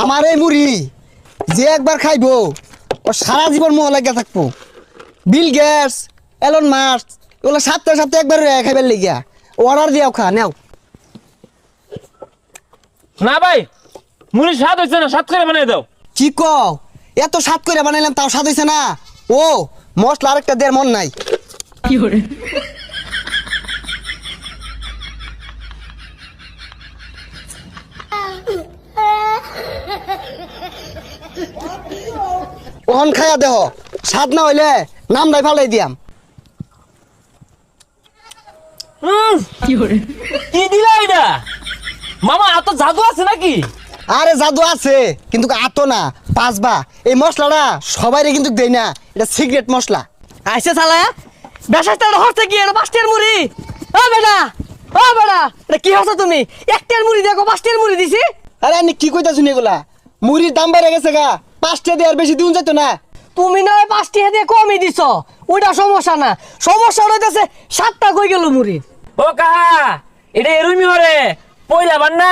আমার এই মুড়ি যে একবার খাইবো ও সারা জীবন মোহ লাগিয়া থাকবো। বিল গেটস, এলন মাস্ক এগুলো সপ্তাহে সপ্তাহে একবার খাইবার লেগিয়া অর্ডার দিয়াও খা নেও। না ভাই, মুড়ি স্বাদ হচ্ছে না, স্বাদ করে বানিয়ে দাও। কি কও, এত স্বাদ করে বানাইলাম তাও স্বাদ হইছে না? ও মশলা আরেকটা দেওয়ার মন নাই। ওহন খাইয়া দেহ, স্বাদ না হইলে নাম নাই ফালাই দিয়াম। কি দিলা এটা? মামা এত জাদু আছে নাকি? আরে জাদু আছে কিন্তু আতো না, পাঁচবা। এই মশলাটা সবাইরে কিন্তু দেই না, এটা সিক্রেট মশলা। আইসে শালা বেশাস্তার হচ্ছে কি এটা 5টার মুড়ি। ও বেটা, ও বেটা, এটা কি হচ্ছে তুমি? 1টার মুড়ি দেখো 5টার মুড়ি দিছি। আরে আমি কি কইতাছ এগুলা? মুড়ির দাম বেড়ে গেছে গা, 5টা দেওয়ার বেশি দিন যেত না। তুমি না 5টা দিয়ে কমই দিছো, ওইটা সমস্যা না। সমস্যা হইতেছে 7টা কই গেল মুড়ি। ও কাহা, এটা এরুমি হরে পয়লা বান না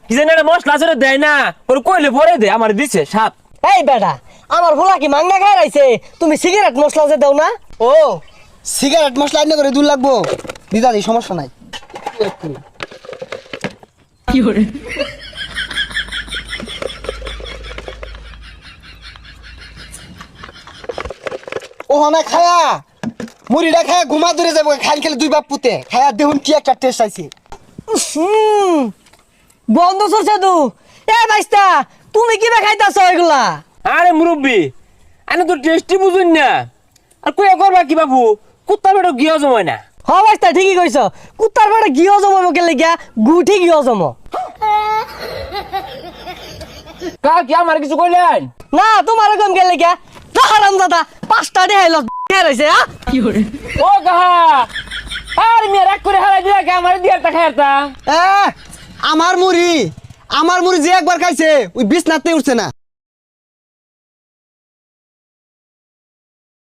কি জানি একটা মশলা আছে দেয় না, ওর কইলে ভরে দে, আমার দিছে সাত। এই বেটা, আমার ভোলা কি মাংনা খাই রাইছে? তুমি সিগারেট মশলা যে দাও না? ও সিগারেট মশলা আইনে করে দূর লাগবো, দিদা দি সমস্যা নাই। ও না খায়া মুড়িটা খায়া ঘুমা ধরে যাবো, খাই খেলে দুই বাপ পুতে খায়া দেখুন কি একটা টেস্ট আইছে। বন্ধ চলছে তু। এ বাইস্তা, তুমি কি খাইতাছ এগুলা? আরে মুরব্বি, আমি তো টেস্টি বুঝুন না, আর কই করবা কি বাবু? কুত্তা বেটা গিয়া জমায় না। হ বাইস্তা, ঠিকই কইছ। কুত্তার পেটে গিয়ে জমাবো কেলে গিয়া, গুঠি গিয়ে জমো। কা কি আমার কিছু কইলেন না, তোমার কম গেলে গিয়া হারাম দাদা 5টা দেখাইল রয়েছে। ও কাহা? আর মেয়ে রাগ করে হারাই দিয়া কে আমার দিয়ে একটা খাইতা। আমার মুড়ি যে একবার খাইছে ওই বিছনাতে উঠছে না।